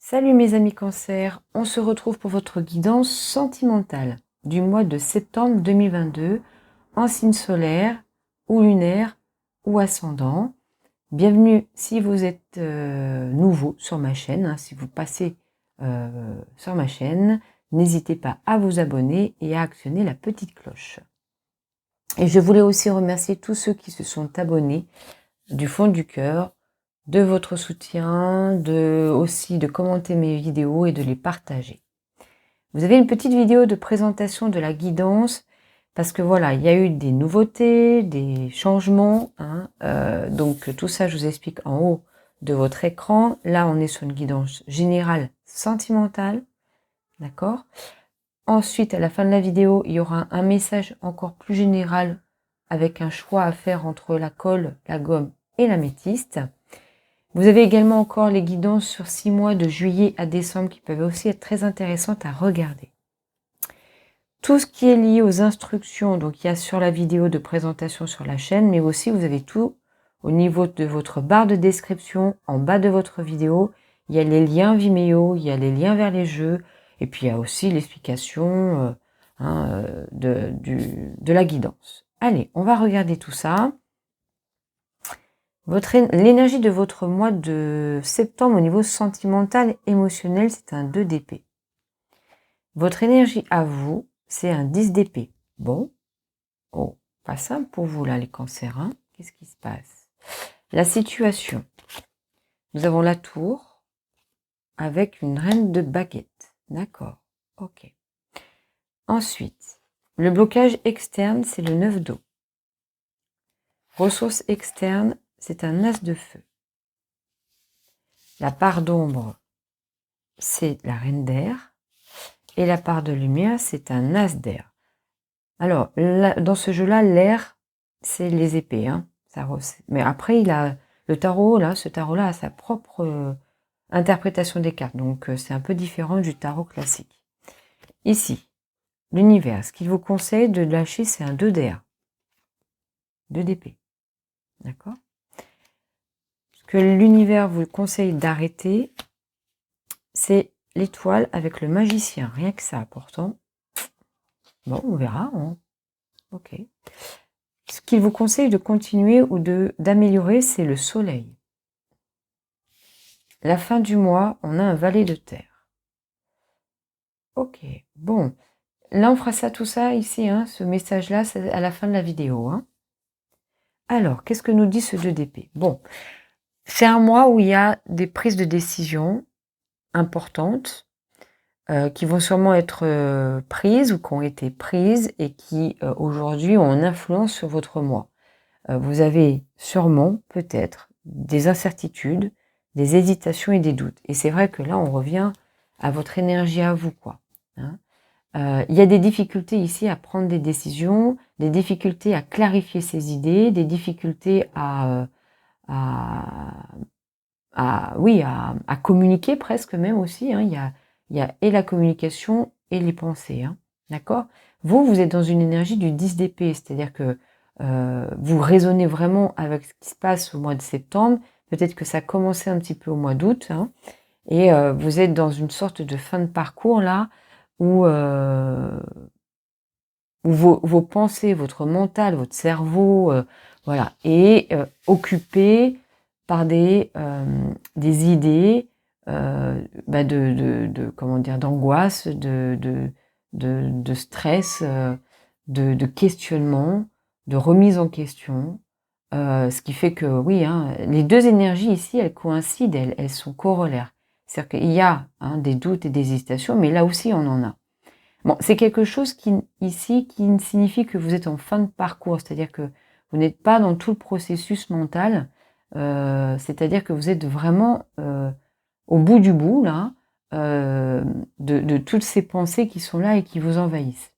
Salut mes amis Cancer, on se retrouve pour votre guidance sentimentale du mois de septembre 2022 en signe solaire ou lunaire ou ascendant. Bienvenue si vous êtes nouveau sur ma chaîne, si vous passez sur ma chaîne, n'hésitez pas à vous abonner et à actionner la petite cloche. Et je voulais aussi remercier tous ceux qui se sont abonnés du fond du cœur, de votre soutien, aussi de commenter mes vidéos et de les partager. Vous avez une petite vidéo de présentation de la guidance, parce que voilà, il y a eu des nouveautés, des changements, donc tout ça je vous explique en haut de votre écran. Là on est sur une guidance générale sentimentale, d'accord. Ensuite à la fin de la vidéo il y aura un message encore plus général avec un choix à faire entre la colle, la gomme et l'améthyste. Vous avez également encore les guidances sur 6 mois de juillet à décembre qui peuvent aussi être très intéressantes à regarder. Tout ce qui est lié aux instructions, donc il y a sur la vidéo de présentation sur la chaîne, mais aussi vous avez tout au niveau de votre barre de description, en bas de votre vidéo. Il y a les liens Vimeo, il y a les liens vers les jeux, et puis il y a aussi l'explication de la guidance. Allez, on va regarder tout ça. L'énergie de votre mois de septembre au niveau sentimental, émotionnel, c'est un 2 d'épée. Votre énergie à vous, c'est un 10 d'épée. Bon, oh, pas simple pour vous là les cancers, hein. Qu'est-ce qui se passe? La situation. Nous avons la tour avec une reine de baguette. D'accord, ok. Ensuite, le blocage externe, c'est le 9 d'eau. Ressources externes, c'est un as de feu. La part d'ombre, c'est la reine d'air. Et la part de lumière, c'est un as d'air. Alors, là, dans ce jeu-là, l'air, c'est les épées. Mais après, le tarot, là, ce tarot-là a sa propre interprétation des cartes. Donc, c'est un peu différent du tarot classique. Ici, l'univers, ce qu'il vous conseille de lâcher, c'est un 2 d'air. 2 d'épée. D'accord? Ce que l'univers vous conseille d'arrêter, c'est l'étoile avec le magicien. Rien que ça, pourtant. Bon, on verra. Ok. Ce qu'il vous conseille de continuer ou d'améliorer, c'est le soleil. La fin du mois, on a un valet de terre. Ok, bon. Là, on fera ça, tout ça ici, ce message-là, c'est à la fin de la vidéo. Alors, qu'est-ce que nous dit ce 2 d'épée? Bon, c'est un mois où il y a des prises de décision importantes qui vont sûrement être prises ou qui ont été prises et qui, aujourd'hui, ont une influence sur votre mois. Vous avez sûrement, peut-être, des incertitudes, des hésitations et des doutes. Et c'est vrai que là, on revient à votre énergie à vous, quoi. Il y a des difficultés ici à prendre des décisions, des difficultés à clarifier ses idées, des difficultés à communiquer presque même aussi. Il y a et la communication et les pensées. D'accord? Vous êtes dans une énergie du 10 d'épée, c'est-à-dire que vous raisonnez vraiment avec ce qui se passe au mois de septembre. Peut-être que ça a commencé un petit peu au mois d'août. Et vous êtes dans une sorte de fin de parcours là, où vos pensées, votre mental, votre cerveau, voilà, est occupé par des idées comment dire, d'angoisse, de stress, de questionnement, de remise en question. Ce qui fait que oui, les deux énergies ici, elles coïncident, elles sont corollaires. C'est-à-dire qu'il y a des doutes et des hésitations, mais là aussi on en a. Bon, c'est quelque chose qui signifie que vous êtes en fin de parcours, c'est-à-dire que vous n'êtes pas dans tout le processus mental, c'est-à-dire que vous êtes vraiment au bout du bout, là, de toutes ces pensées qui sont là et qui vous envahissent.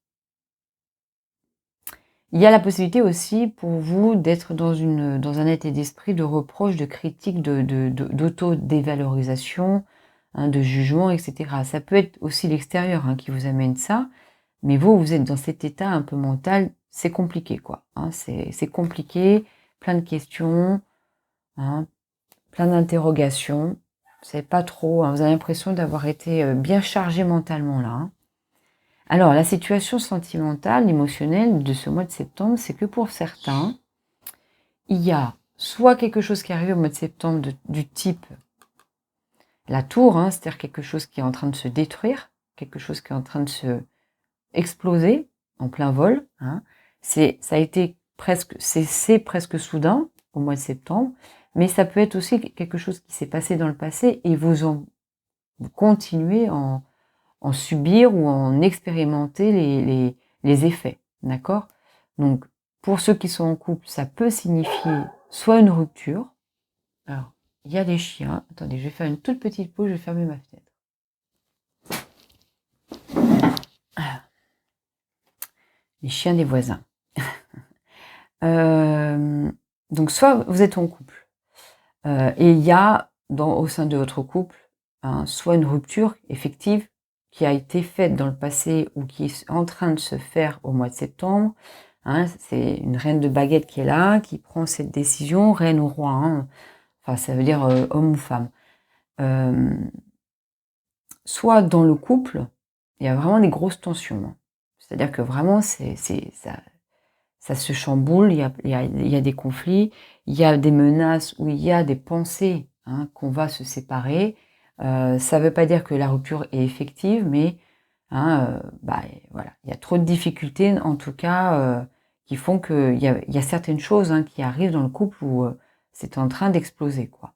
Il y a la possibilité aussi pour vous d'être dans un état d'esprit de reproche, de critique, d'auto-dévalorisation, de jugement, etc. Ça peut être aussi l'extérieur qui vous amène ça, mais vous êtes dans cet état un peu mental, c'est compliqué, quoi. C'est compliqué, plein de questions, plein d'interrogations. Vous savez pas trop, hein, vous avez l'impression d'avoir été bien chargé mentalement là. Hein. Alors, la situation sentimentale, émotionnelle de ce mois de septembre, c'est que pour certains, il y a soit quelque chose qui arrive au mois de septembre du type la tour, hein, c'est-à-dire quelque chose qui est en train de se détruire, quelque chose qui est en train de se exploser en plein vol. Hein. C'est presque soudain au mois de septembre, mais ça peut être aussi quelque chose qui s'est passé dans le passé et vous continuez en subir ou en expérimenter les effets, d'accord? Donc, pour ceux qui sont en couple, ça peut signifier soit une rupture. Alors, il y a des chiens. Attendez, je vais faire une toute petite pause, je vais fermer ma fenêtre. Les chiens des voisins. Donc, soit vous êtes en couple, et il y a au sein de votre couple, hein, soit une rupture effective qui a été faite dans le passé ou qui est en train de se faire au mois de septembre. Hein, c'est une reine de baguette qui est là, qui prend cette décision, reine ou roi. Hein, enfin, ça veut dire homme ou femme. Soit dans le couple, il y a vraiment des grosses tensions. Hein. C'est-à-dire que vraiment, ça se chamboule, il y a des conflits, il y a des menaces ou il y a des pensées hein, qu'on va se séparer. Ça ne veut pas dire que la rupture est effective, mais hein, voilà, il y a trop de difficultés, en tout cas, qui font qu'il y a certaines choses hein, qui arrivent dans le couple où c'est en train d'exploser, quoi.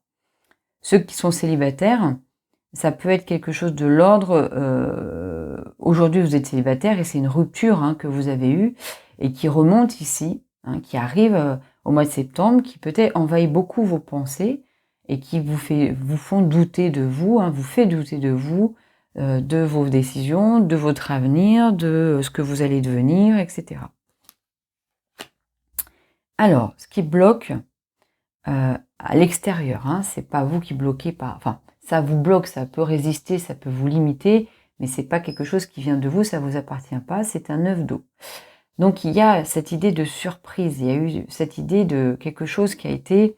Ceux qui sont célibataires, ça peut être quelque chose de l'ordre. Aujourd'hui, vous êtes célibataire et c'est une rupture hein, que vous avez eue et qui remonte ici, hein, qui arrive au mois de septembre, qui peut-être envahit beaucoup vos pensées et qui vous font douter de vous, hein, vous fait douter de vous, de vos décisions, de votre avenir, de ce que vous allez devenir, etc. Alors, ce qui bloque à l'extérieur, hein, c'est pas vous qui bloquez pas. Enfin, ça vous bloque, ça peut résister, ça peut vous limiter, mais c'est pas quelque chose qui vient de vous, ça vous appartient pas, c'est un œuf d'eau. Donc il y a cette idée de surprise, il y a eu cette idée de quelque chose qui a été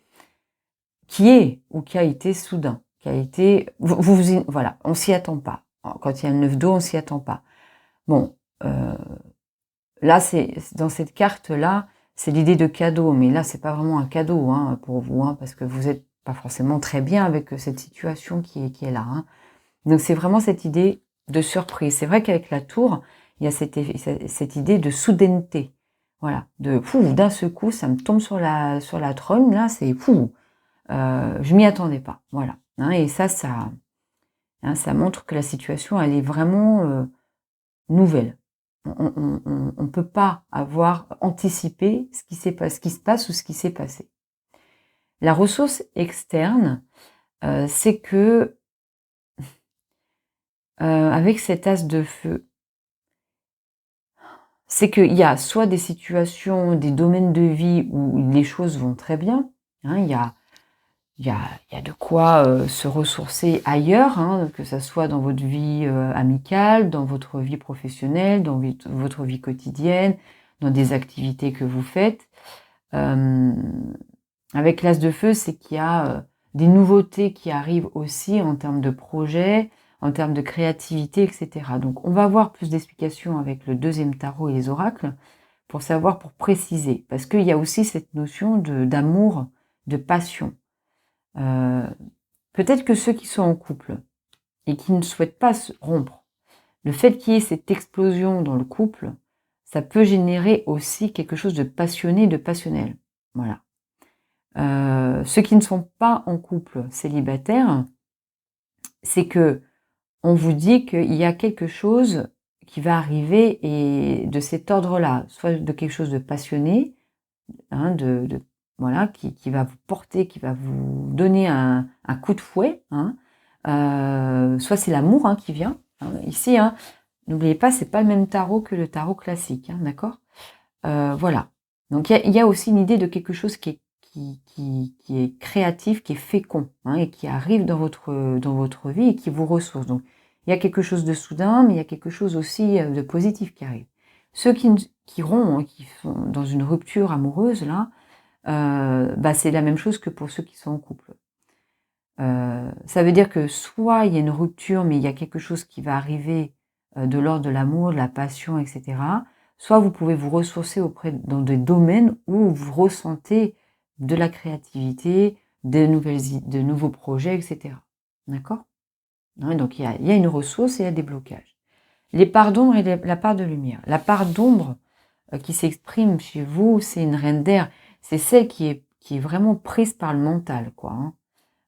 soudain, qui a été, voilà, on s'y attend pas. Quand il y a un œuf d'eau, on s'y attend pas. Bon, là c'est dans cette carte là, c'est l'idée de cadeau, mais là c'est pas vraiment un cadeau hein, pour vous, hein, parce que vous êtes pas forcément très bien avec cette situation qui est là. Hein. Donc c'est vraiment cette idée de surprise. C'est vrai qu'avec la tour, il y a cette idée de soudaineté. Voilà, d'un seul coup, ça me tombe sur la trône, là, c'est je m'y attendais pas. Voilà. Hein, et ça montre que la situation, elle est vraiment nouvelle. On ne peut pas avoir anticipé ce qui se passe ou ce qui s'est passé. La ressource externe, c'est que avec cet as de feu, c'est qu'il y a soit des situations, des domaines de vie où les choses vont très bien, hein, il y a de quoi se ressourcer ailleurs, hein, que ça soit dans votre vie amicale, dans votre vie professionnelle, dans votre vie quotidienne, dans des activités que vous faites. Avec l'as de feu, c'est qu'il y a des nouveautés qui arrivent aussi en termes de projets, en termes de créativité, etc. Donc on va avoir plus d'explications avec le deuxième tarot et les oracles pour préciser. Parce qu'il y a aussi cette notion d'amour, de passion. Peut-être que ceux qui sont en couple et qui ne souhaitent pas se rompre, le fait qu'il y ait cette explosion dans le couple, ça peut générer aussi quelque chose de passionné, de passionnel. Voilà. Ceux qui ne sont pas en couple célibataire, c'est que on vous dit qu'il y a quelque chose qui va arriver et de cet ordre-là, soit de quelque chose de passionné, hein, voilà, qui va vous porter, qui va vous donner un coup de fouet, hein, soit c'est l'amour hein, qui vient. Hein, ici, hein, n'oubliez pas, c'est pas le même tarot que le tarot classique, hein, d'accord? Voilà. Donc il y a aussi une idée de quelque chose qui est créatif, qui est fécond, hein, et qui arrive dans votre vie et qui vous ressource. Donc il y a quelque chose de soudain, mais il y a quelque chose aussi de positif qui arrive. Ceux qui rompent, hein, qui sont dans une rupture amoureuse, là, c'est la même chose que pour ceux qui sont en couple. Ça veut dire que soit il y a une rupture, mais il y a quelque chose qui va arriver de l'ordre de l'amour, de la passion, etc. Soit vous pouvez vous ressourcer dans des domaines où vous ressentez de la créativité, de nouveaux projets, etc. D'accord? Donc il y a une ressource et il y a des blocages. Les parts d'ombre et la part de lumière. La part d'ombre qui s'exprime chez vous, c'est une reine d'air. C'est celle qui est vraiment prise par le mental, quoi.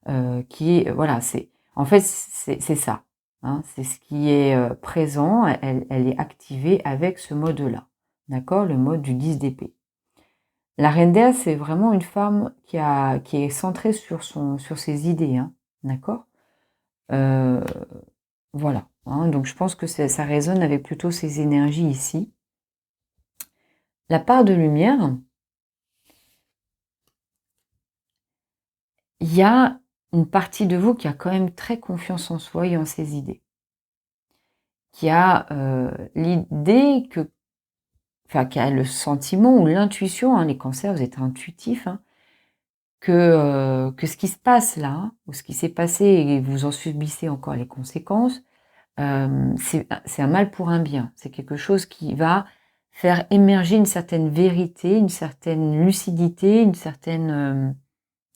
Voilà, en fait, c'est ça. Hein, c'est ce qui est présent, elle est activée avec ce mode-là. D'accord? Le mode du 10 d'épée. La reine d'air, c'est vraiment une femme qui est centrée sur ses idées. Hein, d'accord? Voilà. Hein, donc je pense que ça résonne avec plutôt ces énergies ici. La part de lumière, il y a une partie de vous qui a quand même très confiance en soi et en ses idées. Qui a l'idée qui a le sentiment ou l'intuition, hein, les cancers, vous êtes intuitifs, hein, que ce qui se passe là, hein, ou ce qui s'est passé et vous en subissez encore les conséquences, c'est un mal pour un bien. C'est quelque chose qui va faire émerger une certaine vérité, une certaine lucidité, une certaine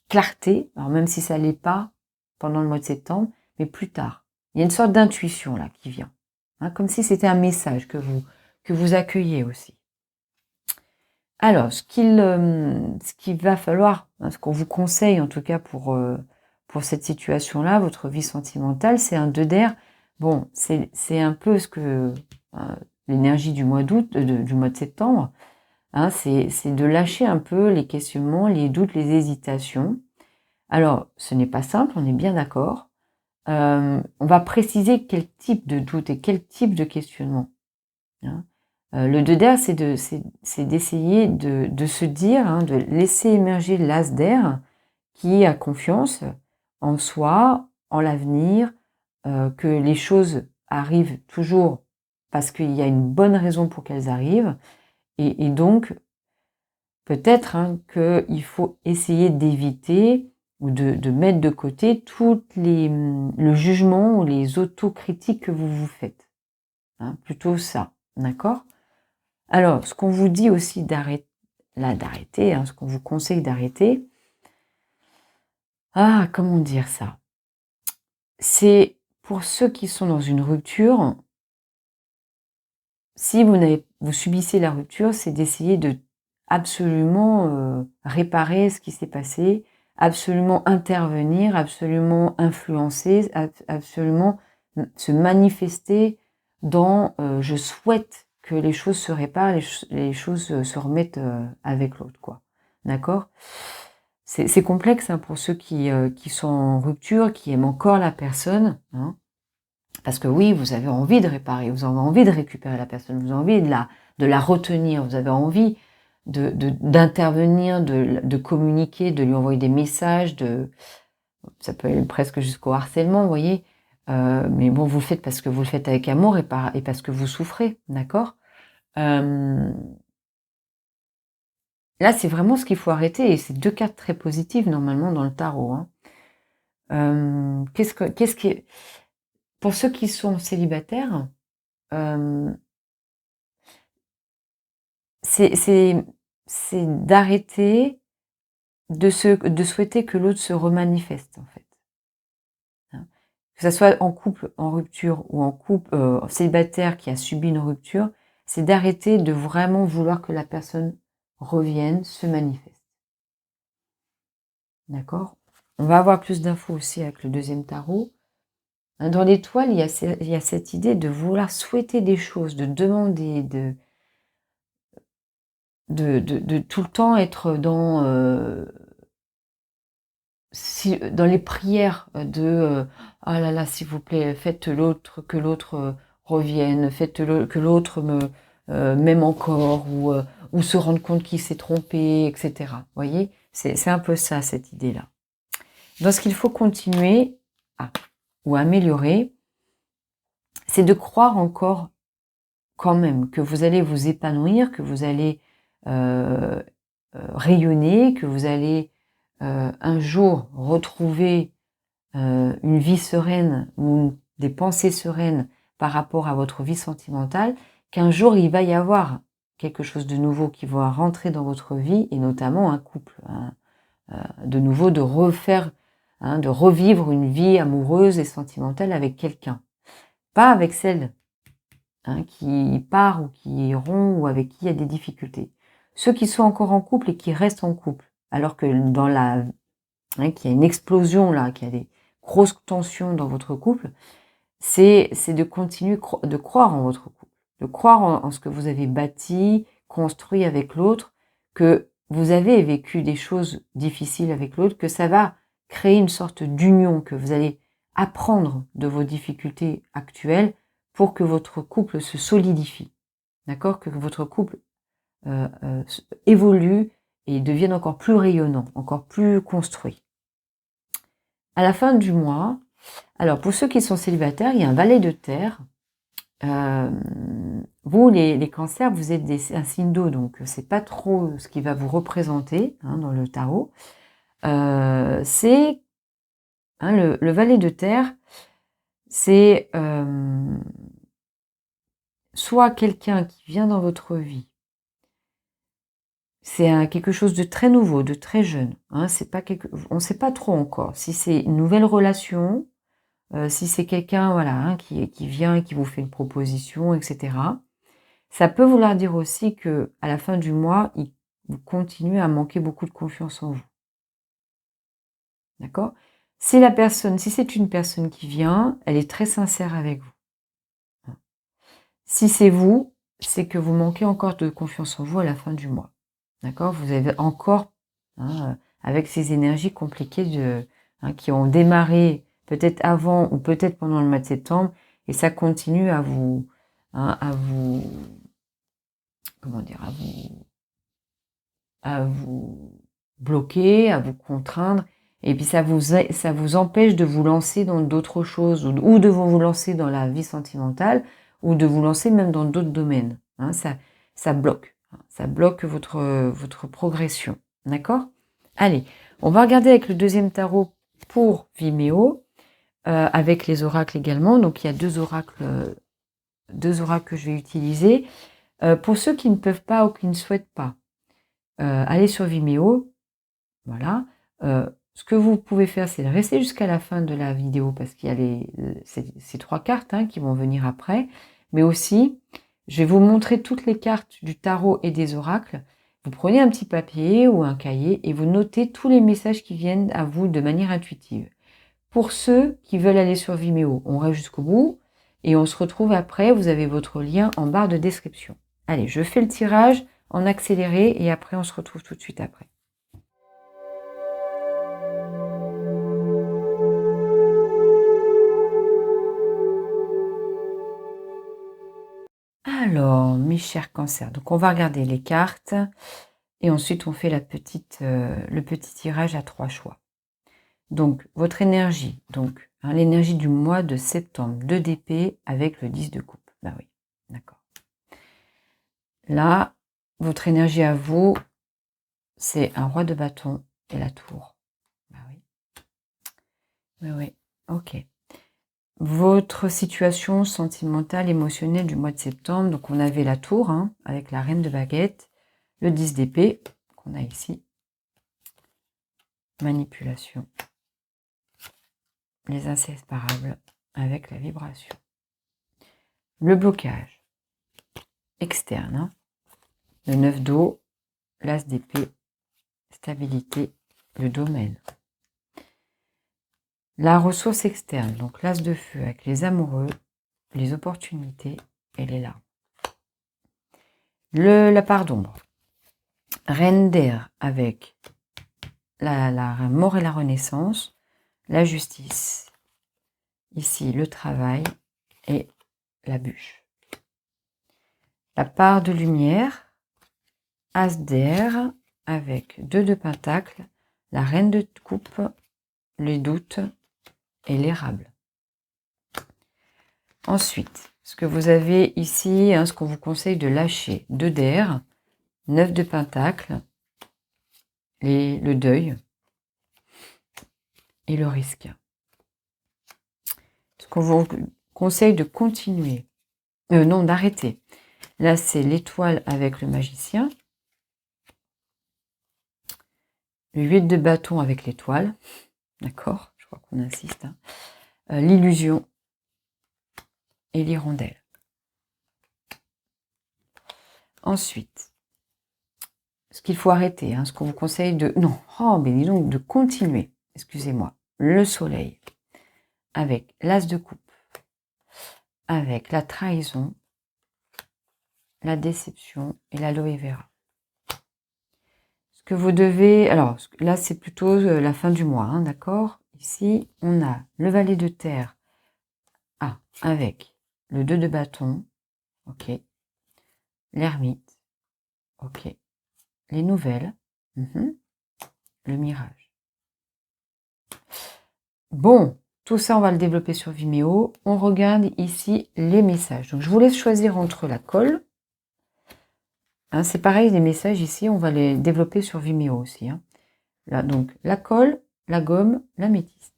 clarté, alors même si ça l'est pas pendant le mois de septembre, mais plus tard. Il y a une sorte d'intuition là qui vient, hein, comme si c'était un message que vous accueillez aussi. Alors, ce qu'il va falloir, hein, ce qu'on vous conseille en tout cas pour cette situation-là, votre vie sentimentale, c'est un 2 d'air. Bon, c'est un peu ce que l'énergie du mois d'août, du mois de septembre, hein, c'est de lâcher un peu les questionnements, les doutes, les hésitations. Alors, ce n'est pas simple, on est bien d'accord. On va préciser quel type de doute et quel type de questionnement. Hein. Le 2 d'air, c'est d'essayer de se dire, hein, de laisser émerger l'as d'air qui a confiance en soi, en l'avenir, que les choses arrivent toujours parce qu'il y a une bonne raison pour qu'elles arrivent. Et donc, peut-être hein, qu'il faut essayer d'éviter ou de mettre de côté le jugement ou les autocritiques que vous vous faites. Hein, plutôt ça, d'accord? Alors, ce qu'on vous dit aussi d'arrêter, hein, ce qu'on vous conseille d'arrêter, comment dire ça? C'est pour ceux qui sont dans une rupture, si vous subissez la rupture, c'est d'essayer de absolument réparer ce qui s'est passé, absolument intervenir, absolument influencer, absolument se manifester dans je souhaite que les choses se réparent, les choses se remettent avec l'autre, quoi. D'accord? C'est complexe hein, pour ceux qui sont en rupture, qui aiment encore la personne, hein. Parce que oui, vous avez envie de réparer, vous avez envie de récupérer la personne, vous avez envie de la retenir, vous avez envie d'intervenir, de communiquer, de lui envoyer des messages, ça peut aller presque jusqu'au harcèlement, vous voyez. Mais bon, vous le faites parce que vous le faites avec amour et parce que vous souffrez, d'accord. Là, c'est vraiment ce qu'il faut arrêter, et c'est 2 cartes très positives normalement dans le tarot. Hein. Qu'est-ce qui pour ceux qui sont célibataires, c'est d'arrêter de souhaiter que l'autre se remanifeste, en fait. Hein. Que ça soit en couple, en rupture, ou en couple célibataire qui a subi une rupture, c'est d'arrêter de vraiment vouloir que la personne revienne, se manifeste. D'accord? On va avoir plus d'infos aussi avec le 2e tarot. Dans l'étoile, il y a cette idée de vouloir souhaiter des choses, de demander, de tout le temps être dans les prières de ah là là, s'il vous plaît, faites que l'autre revienne, que l'autre m'aime encore, ou se rende compte qu'il s'est trompé, etc. Vous voyez, c'est un peu ça, cette idée-là. Donc, ce qu'il faut continuer ou améliorer, c'est de croire encore quand même que vous allez vous épanouir, que vous allez rayonner, que vous allez un jour retrouver une vie sereine ou des pensées sereines par rapport à votre vie sentimentale, qu'un jour il va y avoir quelque chose de nouveau qui va rentrer dans votre vie, et notamment un couple, hein, de nouveau de refaire, hein, de revivre une vie amoureuse et sentimentale avec quelqu'un. Pas avec celle, hein, qui part ou qui rompt ou avec qui il y a des difficultés. Ceux qui sont encore en couple et qui restent en couple, alors que dans la, hein, qu'il y a une explosion là, qu'il y a des grosses tensions dans votre couple, c'est de continuer de croire en votre couple, de croire en ce que vous avez bâti, construit avec l'autre, que vous avez vécu des choses difficiles avec l'autre, que ça va créer une sorte d'union, que vous allez apprendre de vos difficultés actuelles pour que votre couple se solidifie, d'accord? Que votre couple évolue et devienne encore plus rayonnant, encore plus construit. À la fin du mois, alors pour ceux qui sont célibataires, il y a un valet de terre. Vous, les cancers, vous êtes un signe d'eau, donc c'est pas trop ce qui va vous représenter, hein, dans le tarot. C'est hein, le valet de terre, c'est soit quelqu'un qui vient dans votre vie. C'est quelque chose de très nouveau, de très jeune. Hein, c'est pas on ne sait pas trop encore si c'est une nouvelle relation, si c'est quelqu'un, voilà, hein, qui vient et qui vous fait une proposition, etc. Ça peut vouloir dire aussi que à la fin du mois, vous continuez à manquer beaucoup de confiance en vous. D'accord? Si c'est une personne qui vient, elle est très sincère avec vous. Si c'est vous, c'est que vous manquez encore de confiance en vous à la fin du mois. D'accord? Vous avez encore, hein, avec ces énergies compliquées hein, qui ont démarré peut-être avant ou peut-être pendant le mois de septembre, et ça continue à vous, hein, comment dire, à vous bloquer, à vous contraindre, et puis ça vous empêche de vous lancer dans d'autres choses, ou de vous lancer dans la vie sentimentale, ou de vous lancer même dans d'autres domaines. Hein, ça bloque. Ça bloque votre progression. D'accord? Allez, on va regarder avec le deuxième tarot pour Vimeo, avec les oracles également. Donc il y a deux oracles que je vais utiliser. Pour ceux qui ne peuvent pas ou qui ne souhaitent pas, allez sur Vimeo, voilà. Ce que vous pouvez faire, c'est de rester jusqu'à la fin de la vidéo parce qu'il y a ces trois cartes, hein, qui vont venir après. Mais aussi, je vais vous montrer toutes les cartes du tarot et des oracles. Vous prenez un petit papier ou un cahier et vous notez tous les messages qui viennent à vous de manière intuitive. Pour ceux qui veulent aller sur Vimeo, on reste jusqu'au bout et on se retrouve après. Vous avez votre lien en barre de description. Allez, je fais le tirage en accéléré et après on se retrouve tout de suite après. Alors, mes chers cancers, donc on va regarder les cartes et ensuite on fait le petit tirage à 3 choix. Donc, votre énergie, donc hein, l'énergie du mois de septembre, 2 d'épée avec le 10 de coupe. Bah oui, d'accord. Là, votre énergie à vous, c'est un roi de bâton et la tour. Bah oui. Oui, oui, ok. Votre situation sentimentale, émotionnelle du mois de septembre, donc on avait la tour, hein, avec la reine de baguette, le 10 d'épée, qu'on a ici, manipulation, les inséparables avec la vibration, le blocage externe, hein, le 9 d'eau, l'as d'épée, stabilité, le domaine. La ressource externe, donc l'as de feu avec les amoureux, les opportunités et les larmes. La part d'ombre, reine d'air avec la mort et la renaissance, la justice, ici le travail et la bûche. La part de lumière, as d'air avec 2 de pentacle, la reine de coupe, les doutes et l'érable. Ensuite, ce que vous avez ici, hein, ce qu'on vous conseille de lâcher, 2 d'air, 9 de pentacle, le deuil et le risque. qu'on vous conseille de continuer. Non, d'arrêter. Là, c'est l'étoile avec le magicien. Le 8 de bâton avec l'étoile. D'accord? Je crois qu'on insiste. Hein. L'illusion et l'hirondelle. Ensuite, ce qu'il faut arrêter, hein, ce qu'on vous conseille de... Non, oh, mais dis donc, de continuer. Excusez-moi. Le soleil avec l'as de coupe, avec la trahison, la déception et l'aloe vera. Ce que vous devez... Alors, là, c'est plutôt la fin du mois, hein, d'accord? Ici, on a le valet de terre avec le 2 de bâton, ok. L'ermite, ok. Les nouvelles, le mirage. Bon, tout ça, on va le développer sur Vimeo. On regarde ici les messages. Donc, je vous laisse choisir entre la colle. Hein, c'est pareil, les messages ici, on va les développer sur Vimeo aussi. Hein. Là, donc, la colle, la gomme, l'améthyste.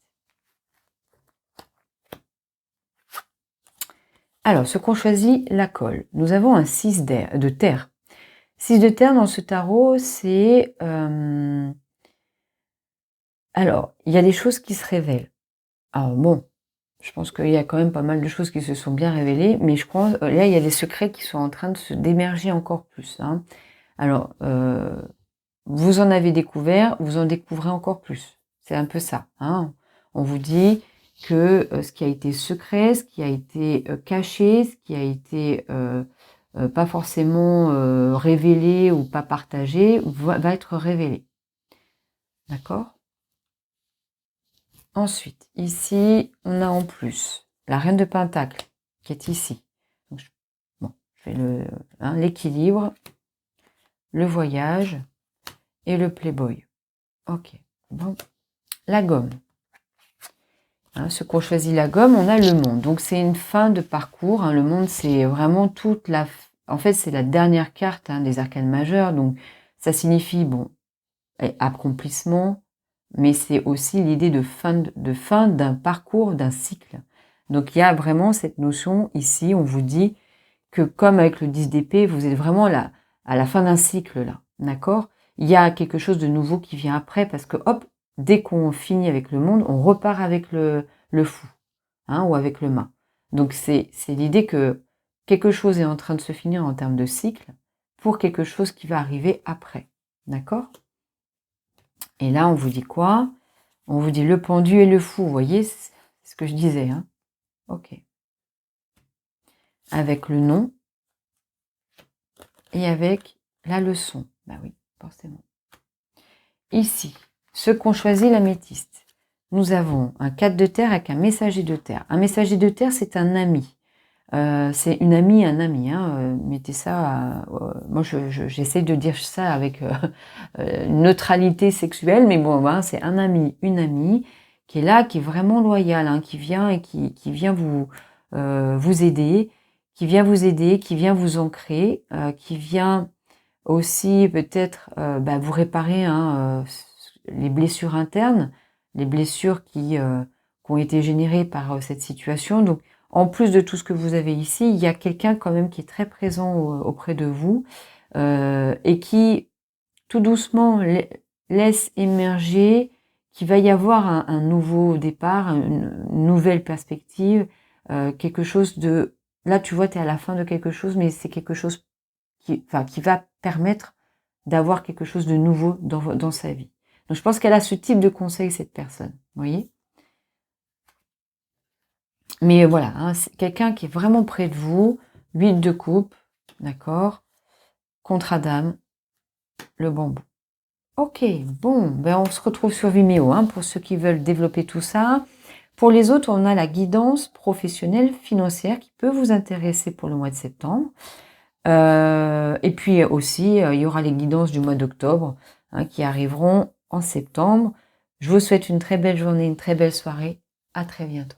Alors, ce qu'on choisit, la colle. Nous avons un 6 de terre. 6 de terre dans ce tarot, c'est... Alors, il y a des choses qui se révèlent. Alors bon, je pense qu'il y a quand même pas mal de choses qui se sont bien révélées, mais je crois, là, il y a des secrets qui sont en train de se d'émerger encore plus. Hein. Alors, vous en avez découvert, vous en découvrez encore plus. C'est un peu ça. Hein. On vous dit que ce qui a été secret, ce qui a été caché, ce qui a été pas forcément révélé ou pas partagé, va être révélé. D'accord ? Ensuite, ici, on a en plus la reine de Pentacle qui est ici. Donc, je fais l'équilibre, le voyage et le playboy. Ok, bon. La gomme. Hein, ce qu'on choisit la gomme, on a le monde. Donc, c'est une fin de parcours. Hein. Le monde, c'est vraiment toute la... En fait, c'est la dernière carte des arcanes majeures. Donc, ça signifie, bon, accomplissement, mais c'est aussi l'idée de fin d'un parcours, d'un cycle. Donc il y a vraiment cette notion ici, on vous dit que comme avec le 10 d'épée, vous êtes vraiment là, à la fin d'un cycle là, d'accord? Il y a quelque chose de nouveau qui vient après parce que hop, dès qu'on finit avec le monde, on repart avec le fou, hein, ou avec le main. Donc c'est l'idée que quelque chose est en train de se finir en termes de cycle pour quelque chose qui va arriver après, d'accord? Et là, on vous dit quoi? On vous dit le pendu et le fou, vous voyez, c'est ce que je disais. Hein, ok. Avec le nom et avec la leçon. Bah oui, forcément. Ici, ceux qu'on choisit l'améthyste. Nous avons un 4 de terre avec un messager de terre. Un messager de terre, c'est un ami. C'est une amie, un ami. Hein, mettez ça... moi, j'essaie de dire ça avec neutralité sexuelle, mais bon, hein, c'est un ami, une amie, qui est là, qui est vraiment loyal, hein, qui vient et qui vient vous aider, qui vient vous aider, qui vient vous ancrer, qui vient aussi peut-être vous réparer hein, les blessures internes, les blessures qui ont été générées par cette situation. Donc, en plus de tout ce que vous avez ici, il y a quelqu'un quand même qui est très présent auprès de vous et qui, tout doucement, laisse émerger qu'il va y avoir un nouveau départ, une nouvelle perspective, quelque chose de... Là, tu vois, tu es à la fin de quelque chose, mais c'est quelque chose qui va permettre d'avoir quelque chose de nouveau dans sa vie. Donc, je pense qu'elle a ce type de conseil, cette personne. Vous voyez ? Mais voilà, hein, c'est quelqu'un qui est vraiment près de vous. 8 de coupe, d'accord ? Contrat d'âme, le bambou. Ok, bon, ben on se retrouve sur Vimeo hein, pour ceux qui veulent développer tout ça. Pour les autres, on a la guidance professionnelle financière qui peut vous intéresser pour le mois de septembre. Et puis aussi, il y aura les guidances du mois d'octobre hein, qui arriveront en septembre. Je vous souhaite une très belle journée, une très belle soirée. À très bientôt.